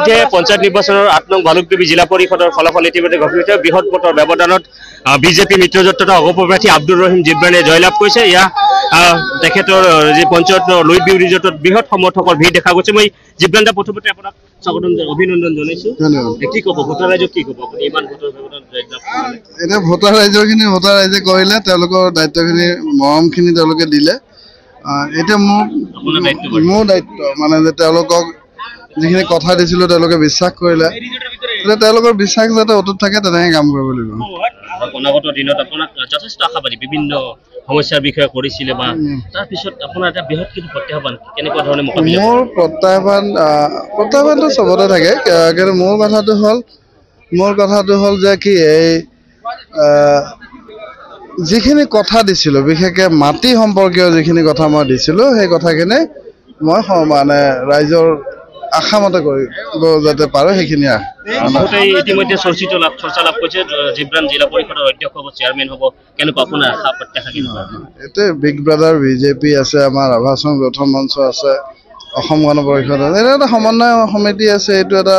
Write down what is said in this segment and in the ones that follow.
ইতিমধ্যে পঞ্চায়ত নিৰ্বাচনৰ ৮ নং ভালুকদেৱী জিলা পৰিষদৰ ফলাফল ইতিমধ্যে ঘোষিত হৈছে। বৃহৎ ভোটৰ ব্যৱধানত বিজেপি মিত্ৰজোঁট তথা অগপ্ৰপ্ৰাৰ্থী আব্দুৰ ৰহিম জিব্ৰানে জয়লাভ কৰিছে। তেখেতৰ যি পঞ্চায়তৰ লুইত বিউটি জোঁটত বৃহৎ সমৰ্থকৰ ভিৰ দেখা গৈছে। মই জিব্ৰান দা প্ৰথমতে আপোনাক স্বাগতম অভিনন্দন জনাইছো। কি ক'ব ভোটাৰ ৰাইজক কি ক'ব আপুনি ইমান ভোটৰ ব্যৱধান জয়লাভ কৰিলে? এতিয়া ভোটাৰ ৰাইজে কৰিলে তেওঁলোকৰ দায়িত্বখিনি মৰমখিনি তেওঁলোকে দিলে। এতিয়া মোৰ দায়িত্ব মানে যে তেওঁলোকক যিখিনি কথা দিছিলো তেওঁলোকে বিশ্বাস কৰিলে, তেওঁলোকৰ বিশ্বাস যাতে অটুট থাকে তেনেকৈ কাম কৰিব লাগিব। অনাগত দিনত আপোনাক যথেষ্ট আশাবাদী বিভিন্ন সমস্যাৰ বিষয়ে কৰিছিলে বা তাৰপিছত আপোনাৰ এটা বৃহৎ কিন্তু প্ৰত্যাহ্বান কেনেকুৱা ধৰণে মোকাবিলা? মোৰ প্ৰত্যাহ্বানটো চবতে থাকে, কিন্তু মোৰ কথাটো হ'ল যে কি এই যিখিনি কথা দিছিলোঁ বিশেষকৈ মাটি সম্পৰ্কীয় যিখিনি কথা মই দিছিলোঁ সেই কথাখিনি মই মানে ৰাইজৰ আশামতে কৰিব যাতে পাৰোঁ সেইখিনি ইতিমধ্যে চৰ্চা লাভ কৰিছে। জিব্ৰান জিলা পৰিষদৰ অধ্যক্ষ হ'ব, চেয়াৰমেন হ'ব, কেনেকুৱা আপোনাৰ আশা প্ৰত্যাশা কেনেকুৱা? এতিয়া বিগ ব্ৰাদাৰ বিজেপি আছে, আমাৰ ৰাভাসং গঠন মঞ্চ আছে, অসম গণ পৰিষদ আছে, এটা এটা সমন্বয় সমিতি আছে। এইটো এটা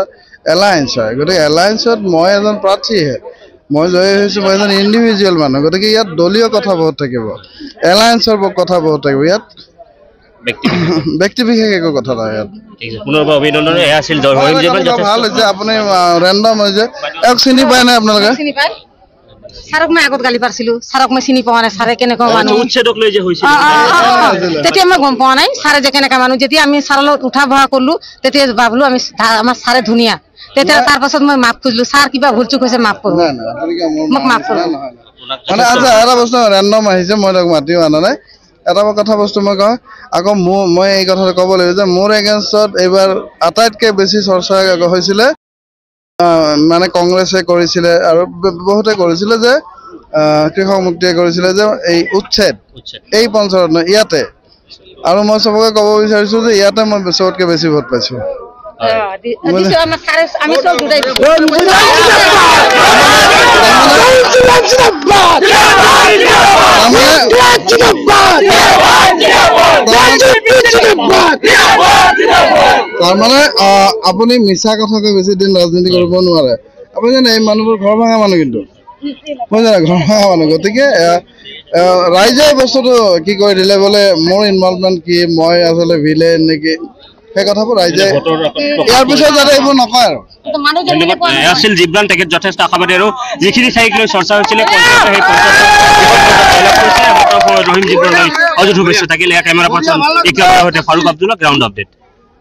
এলায়েন্স হয়। গতিকে এলায়েন্সত মই এজন প্ৰাৰ্থীহে, মই জয়ী হৈছোঁ, মই এজন ইণ্ডিভিজুৱেল মানুহ। গতিকে ইয়াত দলীয় কথা বহুত থাকিব, এলায়েন্সৰ কথা বহুত থাকিব, ইয়াত ব্যক্তি বিশেষ একো কথা নাই। ইয়াত পুনৰবাৰ অভিনন্দন। ভাল হৈছে আপুনি ৰেণ্ডম হৈছে। এওক চিনি পায় নাই আপোনালোকে? ছাৰক মই আগত গালি পাৰিছিলো, ছাৰক মই চিনি পোৱা নাই। ছাৰে কেনেকুৱা মানুহ উচ্ছেদক লৈ যে হৈছিল তেতিয়া মই গম পোৱা নাই ছাৰে যে কেনেকুৱা মানুহ। যেতিয়া আমি ছাৰৰ লগত উঠা বহা কৰিলো তেতিয়া ভাবিলো আমাৰ ছাৰে ধুনীয়া। তেতিয়া তাৰ পাছত মই মাফ খুজিলো, ছাৰ কিবা ভুল চুক হৈছে মাফ কৰো, মোক মাফ কৰো। মানে আচ্ছা এটা বস্তু ৰেণ্ডম আহিছে, মই তাক মাতিও অনা নাই। এটা কথা বস্তু মই কওঁ আকৌ, মই এই কথাটো ক'ব লাগিব যে মোৰ এগেইনষ্টত এইবাৰ আটাইতকৈ বেছি চৰ্চা হৈছিলে, মানে কংগ্ৰেছে কৰিছিলে আৰু বহুতে কৰিছিলে যে কৃষক মুক্তিয়ে কৰিছিলে যে এই উচ্ছেদ এই পঞ্চায়ত নহয় ইয়াতে। আৰু মই চবকে ক'ব বিচাৰিছোঁ যে ইয়াতে মই চবতকৈ বেছি ভোট পাইছোঁ। তাৰমানে আপুনি মিছা কথাকৈ বেছি দিন ৰাজনীতি কৰিব নোৱাৰে। আপুনি জানে এই মানুহবোৰ ঘৰ ভাঙা মানুহ, কিন্তু মই জানো ঘৰ ভাঙা মানুহ। গতিকে ৰাইজে বস্তুটো কি কৰি দিলে বোলে মোৰ ইনভলভমেণ্ট কি, মই আচলতে ভিলেন নেকি, সেই কথাবোৰ ৰাইজে ইয়াৰ পিছত যাতে এইবোৰ নকয় আৰু। আছিল জিব্ৰান, তেখেত যথেষ্ট আশাবাদী আৰু যিখিনি ঠাইক লৈ চৰ্চা হৈছিলে ৰহিম জিব্ৰানলৈ অযুত শুভেচ্ছা থাকিলে। Camera person Farooq Abdullah, ground update.